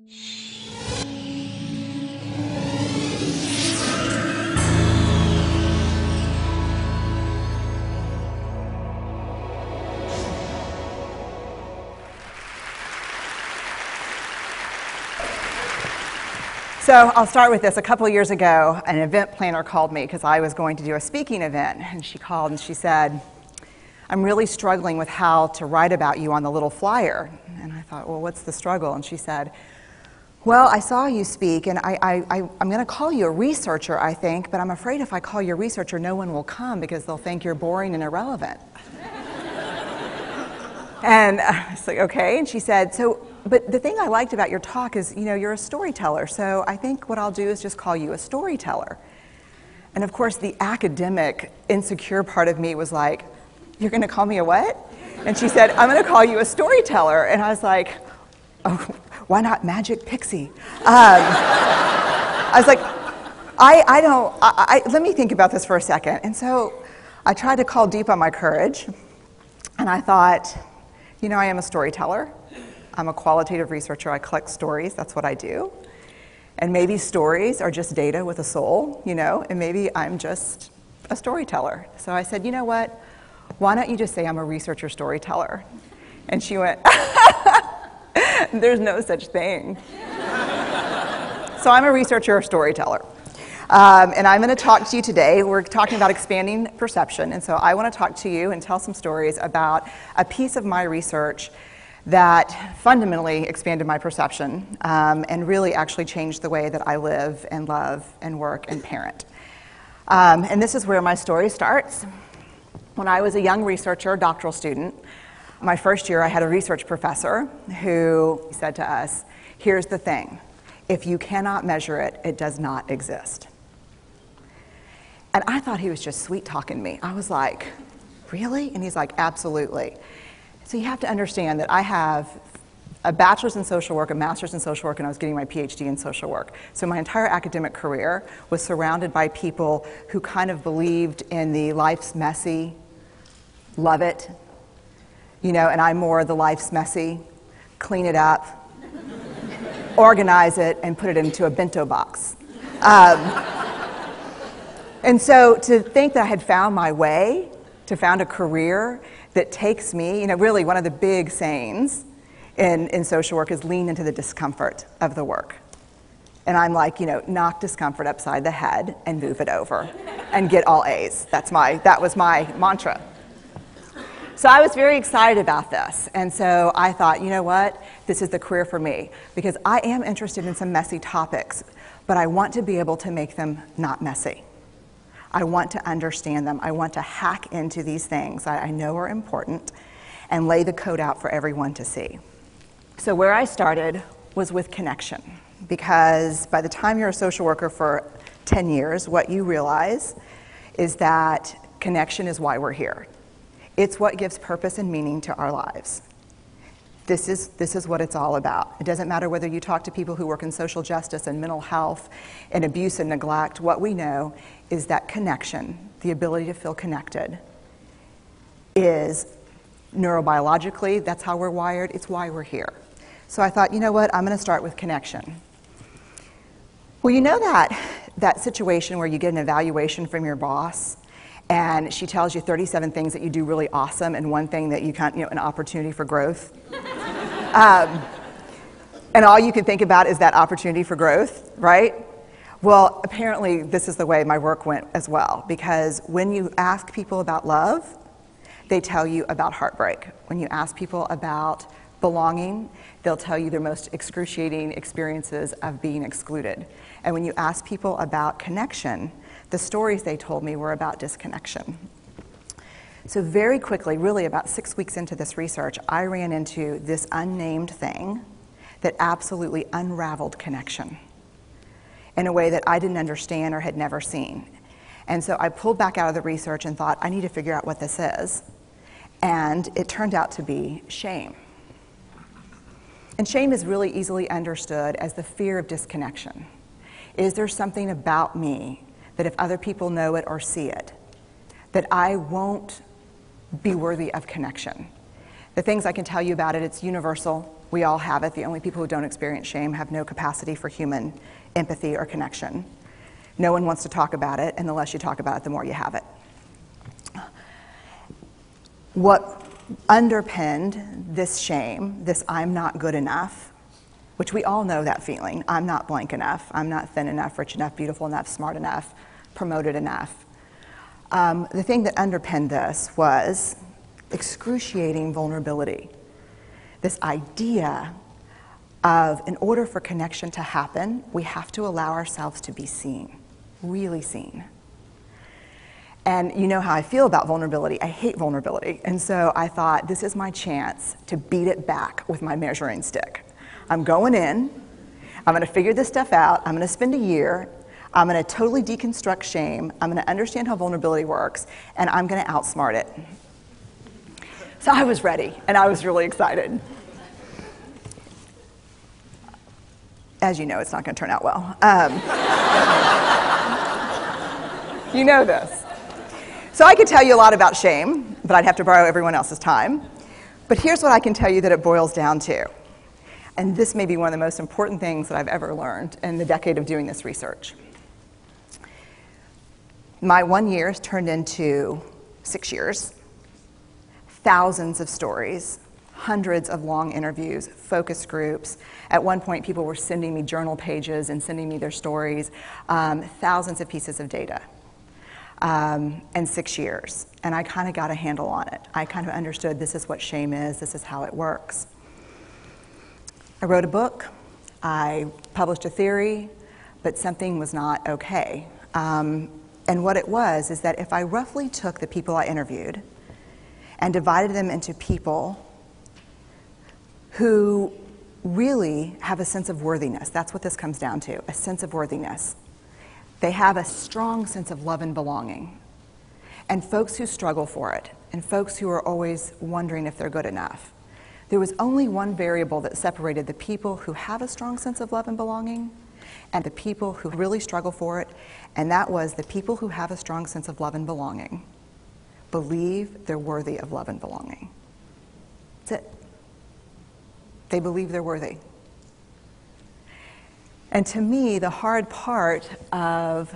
So I'll start with this. A couple of years ago, an event planner called me because I was going to do a speaking event. And she called and she said, I'm really struggling with how to write about you on the little flyer. And I thought, well, what's the struggle? And she said, well, I saw you speak, and I'm going to call you a researcher, I think, but I'm afraid if I call you a researcher, no one will come because they'll think you're boring and irrelevant. And I was like, okay. And she said, but the thing I liked about your talk is, you're a storyteller, so I think what I'll do is just call you a storyteller. And of course, the academic, insecure part of me was like, you're going to call me a what? And she said, I'm going to call you a storyteller. And I was like, oh, why not Magic Pixie? I was like, let me think about this for a second. And so I tried to call deep on my courage, and I thought, I am a storyteller. I'm a qualitative researcher. I collect stories. That's what I do. And maybe stories are just data with a soul, and maybe I'm just a storyteller. So I said, you know what? Why don't you just say I'm a researcher storyteller? And she went, there's no such thing. So I'm a researcher or storyteller. And I'm going to talk to you today. We're talking about expanding perception. And so I want to talk to you and tell some stories about a piece of my research that fundamentally expanded my perception and really actually changed the way that I live and love and work and parent. And this is where my story starts. When I was a young researcher, doctoral student, my first year I had a research professor who said to us, here's the thing, if you cannot measure it, it does not exist. And I thought he was just sweet-talking me. I was like, really? And he's like, absolutely. So you have to understand that I have a bachelor's in social work, a master's in social work, and I was getting my PhD in social work. So my entire academic career was surrounded by people who kind of believed in the life's messy, love it, and I'm more the life's messy, clean it up, organize it, and put it into a bento box. And so to think that I had found my way, to found a career that takes me, really one of the big sayings in social work is lean into the discomfort of the work. And I'm like, knock discomfort upside the head and move it over and get all A's. That was my mantra. So I was very excited about this. And so I thought, you know what? This is the career for me because I am interested in some messy topics, but I want to be able to make them not messy. I want to understand them. I want to hack into these things that I know are important and lay the code out for everyone to see. So where I started was with connection, because by the time you're a social worker for 10 years, what you realize is that connection is why we're here. It's what gives purpose and meaning to our lives. This is what it's all about. It doesn't matter whether you talk to people who work in social justice and mental health and abuse and neglect. What we know is that connection, the ability to feel connected, is neurobiologically, that's how we're wired. It's why we're here. So I thought, you know what? I'm going to start with connection. Well, that situation where you get an evaluation from your boss and she tells you 37 things that you do really awesome and one thing that you can't, an opportunity for growth. And all you can think about is that opportunity for growth, right? Well, apparently this is the way my work went as well, because when you ask people about love, they tell you about heartbreak. When you ask people about belonging, they'll tell you their most excruciating experiences of being excluded. And when you ask people about connection, the stories they told me were about disconnection. So very quickly, really about 6 weeks into this research, I ran into this unnamed thing that absolutely unraveled connection in a way that I didn't understand or had never seen. And so I pulled back out of the research and thought, I need to figure out what this is. And it turned out to be shame. And shame is really easily understood as the fear of disconnection. Is there something about me that if other people know it or see it, that I won't be worthy of connection? The things I can tell you about it, it's universal. We all have it. The only people who don't experience shame have no capacity for human empathy or connection. No one wants to talk about it, and the less you talk about it, the more you have it. What underpinned this shame, this I'm not good enough, which we all know that feeling, I'm not blank enough, I'm not thin enough, rich enough, beautiful enough, smart enough, promoted enough. The thing that underpinned this was excruciating vulnerability. This idea of, in order for connection to happen, we have to allow ourselves to be seen, really seen. And you know how I feel about vulnerability. I hate vulnerability. And so I thought, this is my chance to beat it back with my measuring stick. I'm going in, I'm going to figure this stuff out, I'm going to spend a year, I'm going to totally deconstruct shame, I'm going to understand how vulnerability works, and I'm going to outsmart it. So I was ready, and I was really excited. As you know, it's not going to turn out well. You know this. So I could tell you a lot about shame, but I'd have to borrow everyone else's time. But here's what I can tell you that it boils down to. And this may be one of the most important things that I've ever learned in the decade of doing this research. My 1 year has turned into 6 years, thousands of stories, hundreds of long interviews, focus groups. At one point, people were sending me journal pages and sending me their stories, thousands of pieces of data, and 6 years. And I kind of got a handle on it. I kind of understood this is what shame is, this is how it works. I wrote a book, I published a theory, but something was not okay. And what it was is that if I roughly took the people I interviewed and divided them into people who really have a sense of worthiness, that's what this comes down to, a sense of worthiness. They have a strong sense of love and belonging. And folks who struggle for it, and folks who are always wondering if they're good enough. There was only one variable that separated the people who have a strong sense of love and belonging and the people who really struggle for it, and that was the people who have a strong sense of love and belonging believe they're worthy of love and belonging. That's it. They believe they're worthy. And to me, the hard part of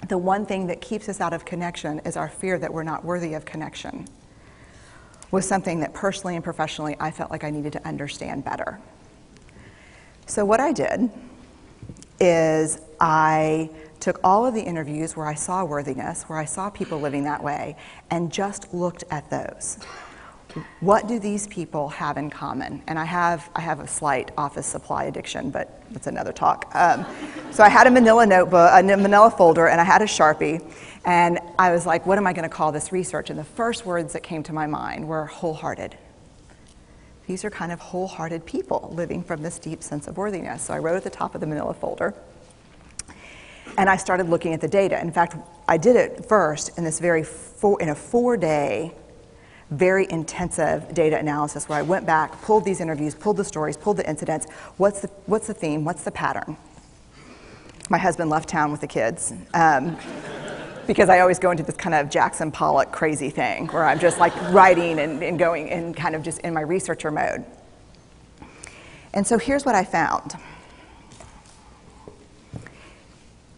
the one thing that keeps us out of connection is our fear that we're not worthy of connection, was something that personally and professionally I felt like I needed to understand better. So what I did is I took all of the interviews where I saw worthiness, where I saw people living that way, and just looked at those. What do these people have in common? And I have a slight office supply addiction, but that's another talk. So I had a manila notebook, a manila folder, and I had a Sharpie, and I was like, what am I going to call this research? And the first words that came to my mind were wholehearted. These are kind of wholehearted people living from this deep sense of worthiness. So I wrote at the top of the manila folder, and I started looking at the data. In fact, I did it first in this in a 4-day, very intensive data analysis where I went back, pulled these interviews, pulled the stories, pulled the incidents. What's the theme? What's the pattern? My husband left town with the kids because I always go into this kind of Jackson Pollock crazy thing where I'm just like writing and going and kind of just in my researcher mode. And so here's what I found.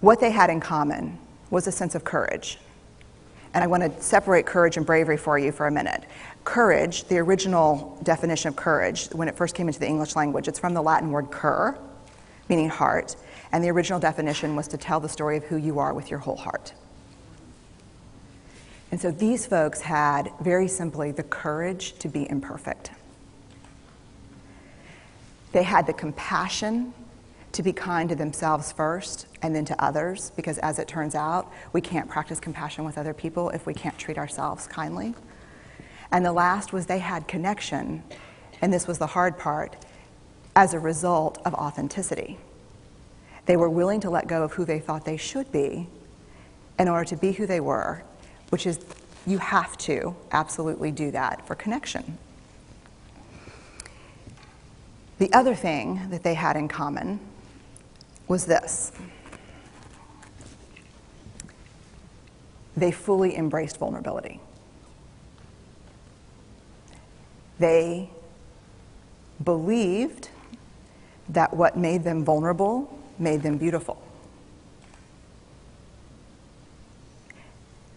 What they had in common was a sense of courage. And I want to separate courage and bravery for you for a minute. Courage, the original definition of courage, when it first came into the English language, it's from the Latin word cur, meaning heart. And the original definition was to tell the story of who you are with your whole heart. And so these folks had, very simply, the courage to be imperfect. They had the compassion to be kind to themselves first and then to others, because as it turns out, we can't practice compassion with other people if we can't treat ourselves kindly. And the last was they had connection, and this was the hard part, as a result of authenticity. They were willing to let go of who they thought they should be in order to be who they were, which is, you have to absolutely do that for connection. The other thing that they had in common was this. They fully embraced vulnerability. They believed that what made them vulnerable made them beautiful.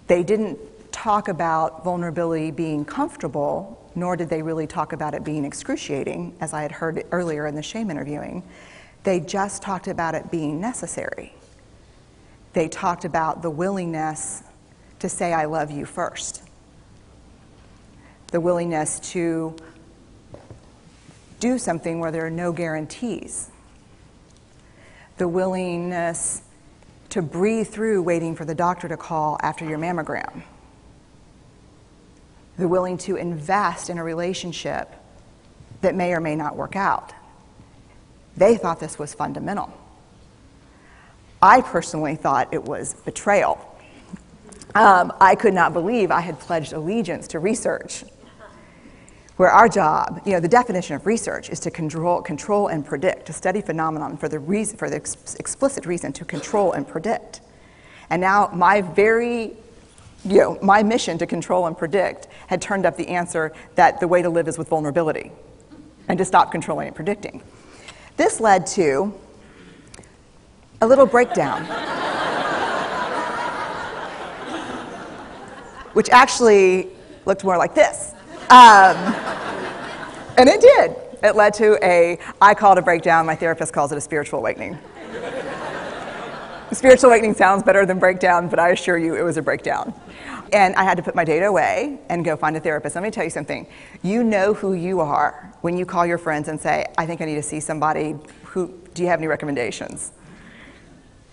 They didn't talk about vulnerability being comfortable, nor did they really talk about it being excruciating, as I had heard earlier in the shame interviewing. They just talked about it being necessary. They talked about the willingness to say, I love you first. The willingness to do something where there are no guarantees. The willingness to breathe through waiting for the doctor to call after your mammogram. The willing to invest in a relationship that may or may not work out. They thought this was fundamental. I personally thought it was betrayal. I could not believe I had pledged allegiance to research, where our job, the definition of research is to control and predict, to study phenomenon for the explicit reason to control and predict. And now my mission to control and predict had turned up the answer that the way to live is with vulnerability and to stop controlling and predicting. This led to a little breakdown, which actually looked more like this. And it did. It led to I call it a breakdown, my therapist calls it a spiritual awakening. Spiritual awakening sounds better than breakdown, but I assure you it was a breakdown. And I had to put my data away and go find a therapist. Let me tell you something. You know who you are when you call your friends and say, I think I need to see somebody. Do you have any recommendations?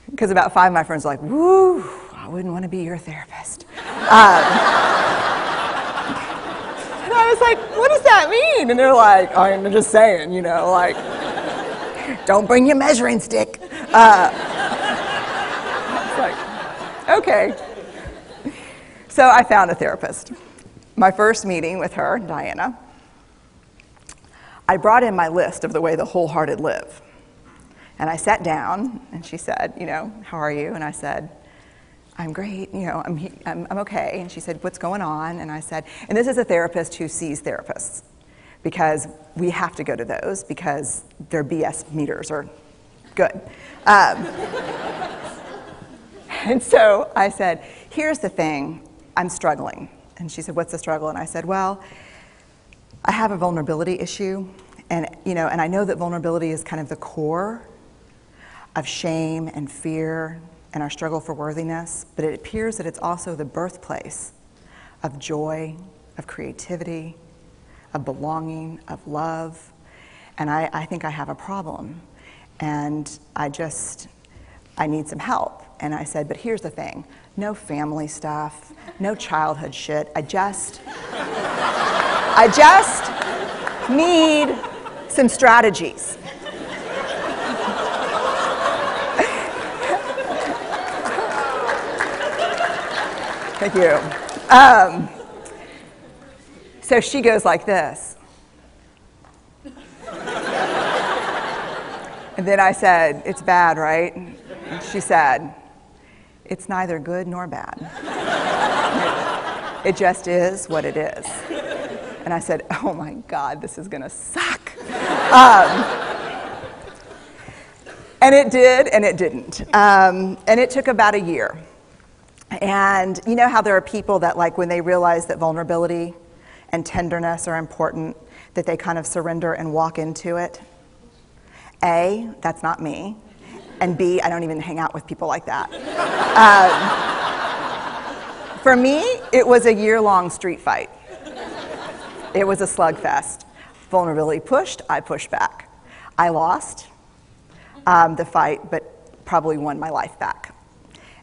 Because about 5 of my friends are like, woo, I wouldn't want to be your therapist. And I was like, what does that mean? And they're like, I'm just saying, don't bring your measuring stick. It's like, okay. So I found a therapist. My first meeting with her, Diana, I brought in my list of the way the wholehearted live. And I sat down, and she said, how are you? And I said, I'm great, I'm okay. And she said, what's going on? And I said, and this is a therapist who sees therapists, because we have to go to those because their BS meters are good. And so I said, here's the thing, I'm struggling. And she said, what's the struggle? And I said, well, I have a vulnerability issue, and and I know that vulnerability is kind of the core of shame and fear and our struggle for worthiness, but it appears that it's also the birthplace of joy, of creativity, of belonging, of love, and I think I have a problem, and I need some help. And I said, but here's the thing, no family stuff, no childhood shit, I just need some strategies. Thank you. So she goes like this. And then I said, it's bad, right? And she said, it's neither good nor bad. It just is what it is. And I said, oh my God, this is gonna suck. And it did, and it didn't. And it took about a year. And you know how there are people that, like, when they realize that vulnerability and tenderness are important, that they kind of surrender and walk into it? A, that's not me. And B, I don't even hang out with people like that. For me, it was a year-long street fight. It was a slugfest. Vulnerability pushed, I pushed back. I lost the fight, but probably won my life back.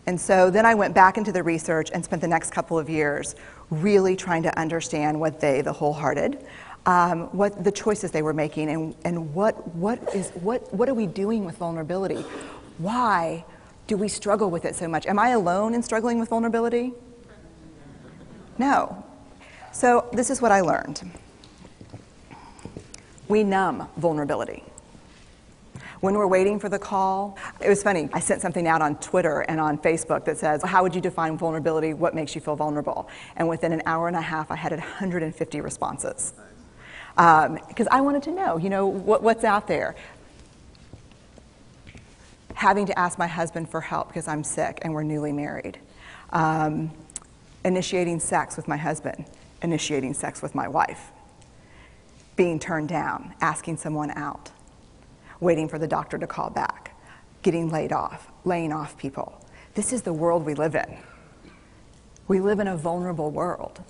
And so then I went back into the research and spent the next couple of years really trying to understand what the wholehearted, what the choices they were making, and what are we doing with vulnerability? Why do we struggle with it so much? Am I alone in struggling with vulnerability? No. So this is what I learned. We numb vulnerability. When we're waiting for the call, it was funny, I sent something out on Twitter and on Facebook that says, how would you define vulnerability? What makes you feel vulnerable? And within an hour and a half, I had 150 responses. because I wanted to know, what's out there. Having to ask my husband for help because I'm sick and we're newly married. Initiating sex with my husband. Initiating sex with my wife. Being turned down. Asking someone out. Waiting for the doctor to call back. Getting laid off. Laying off people. This is the world we live in. We live in a vulnerable world.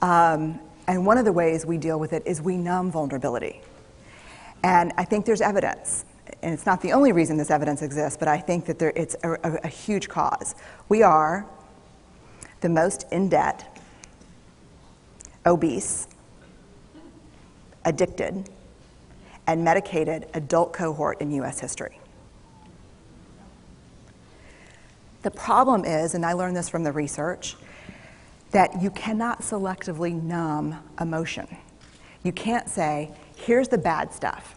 And one of the ways we deal with it is we numb vulnerability. And I think there's evidence, and it's not the only reason this evidence exists, but I think that it's a huge cause. We are the most in debt, obese, addicted, and medicated adult cohort in U.S. history. The problem is, and I learned this from the research, that you cannot selectively numb emotion. You can't say, here's the bad stuff.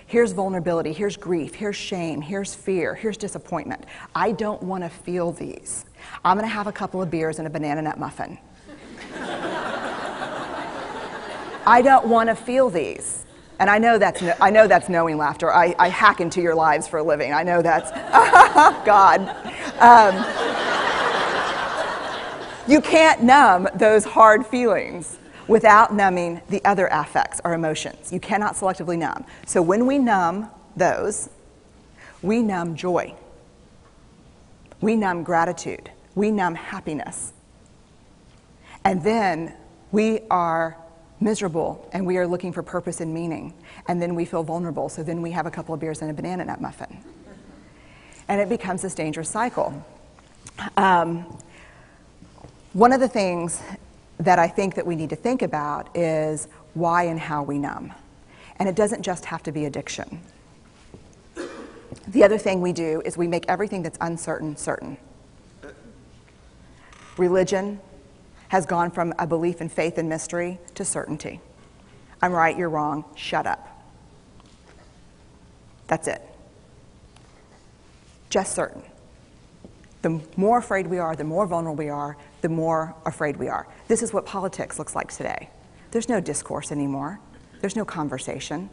Here's vulnerability, here's grief, here's shame, here's fear, here's disappointment. I don't want to feel these. I'm going to have a couple of beers and a banana nut muffin. I don't want to feel these. And I know that's knowing laughter. I hack into your lives for a living. I know that's, God. You can't numb those hard feelings without numbing the other affects or emotions. You cannot selectively numb. So when we numb those, we numb joy. We numb gratitude. We numb happiness. And then we are miserable and we are looking for purpose and meaning. And then we feel vulnerable. So then we have a couple of beers and a banana nut muffin. And it becomes this dangerous cycle. One of the things that I think that we need to think about is why and how we numb. And it doesn't just have to be addiction. The other thing we do is we make everything that's uncertain certain. Religion has gone from a belief in faith and mystery to certainty. I'm right, you're wrong, shut up. That's it. Just certain. The more afraid we are, the more vulnerable we are, the more afraid we are. This is what politics looks like today. There's no discourse anymore. There's no conversation.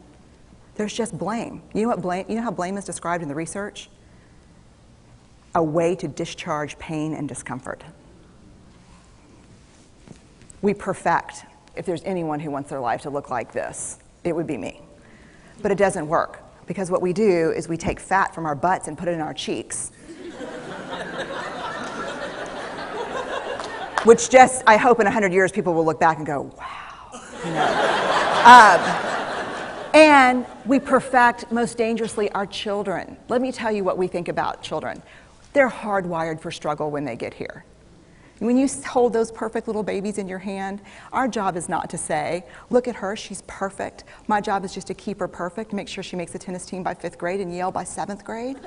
There's just blame. You know how blame is described in the research? A way to discharge pain and discomfort. We perfect. If there's anyone who wants their life to look like this, it would be me. But it doesn't work, because what we do is we take fat from our butts and put it in our cheeks. Which just, I hope in 100 years people will look back and go, wow. And we perfect, most dangerously, our children. Let me tell you what we think about children. They're hardwired for struggle when they get here. When you hold those perfect little babies in your hand, our job is not to say, look at her, she's perfect. My job is just to keep her perfect, make sure she makes the tennis team by 5th grade and Yale by 7th grade.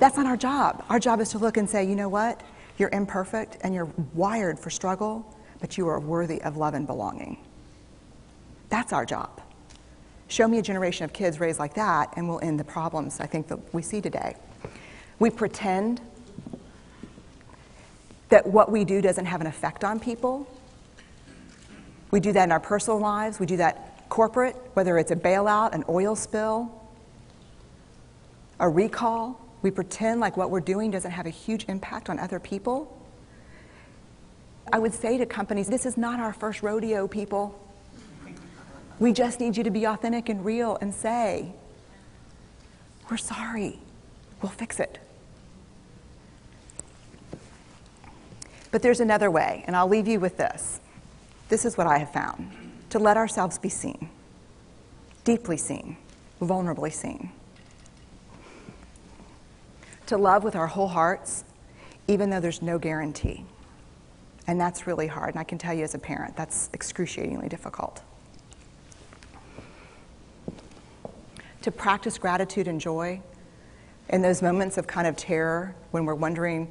That's not our job. Our job is to look and say, you know what? You're imperfect and you're wired for struggle, but you are worthy of love and belonging. That's our job. Show me a generation of kids raised like that and we'll end the problems I think that we see today. We pretend that what we do doesn't have an effect on people. We do that in our personal lives. We do that corporate, whether it's a bailout, an oil spill, a recall. We pretend like what we're doing doesn't have a huge impact on other people. I would say to companies, this is not our first rodeo, people. We just need you to be authentic and real and say, we're sorry, we'll fix it. But there's another way, and I'll leave you with this. This is what I have found. To let ourselves be seen, deeply seen, vulnerably seen. To love with our whole hearts, even though there's no guarantee. And that's really hard, and I can tell you as a parent, that's excruciatingly difficult. To practice gratitude and joy in those moments of kind of terror when we're wondering,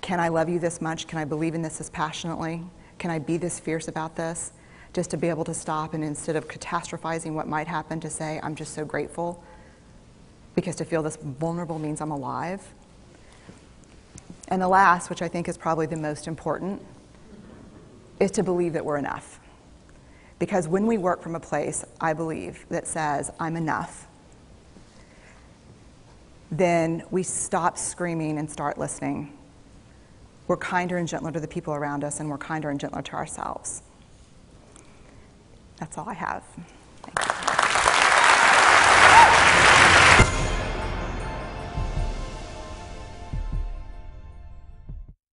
can I love you this much? Can I believe in this as passionately? Can I be this fierce about this? Just to be able to stop and instead of catastrophizing what might happen, to say, I'm just so grateful. Because to feel this vulnerable means I'm alive. And the last, which I think is probably the most important, is to believe that we're enough. Because when we work from a place, I believe, that says, I'm enough, then we stop screaming and start listening. We're kinder and gentler to the people around us, and we're kinder and gentler to ourselves. That's all I have.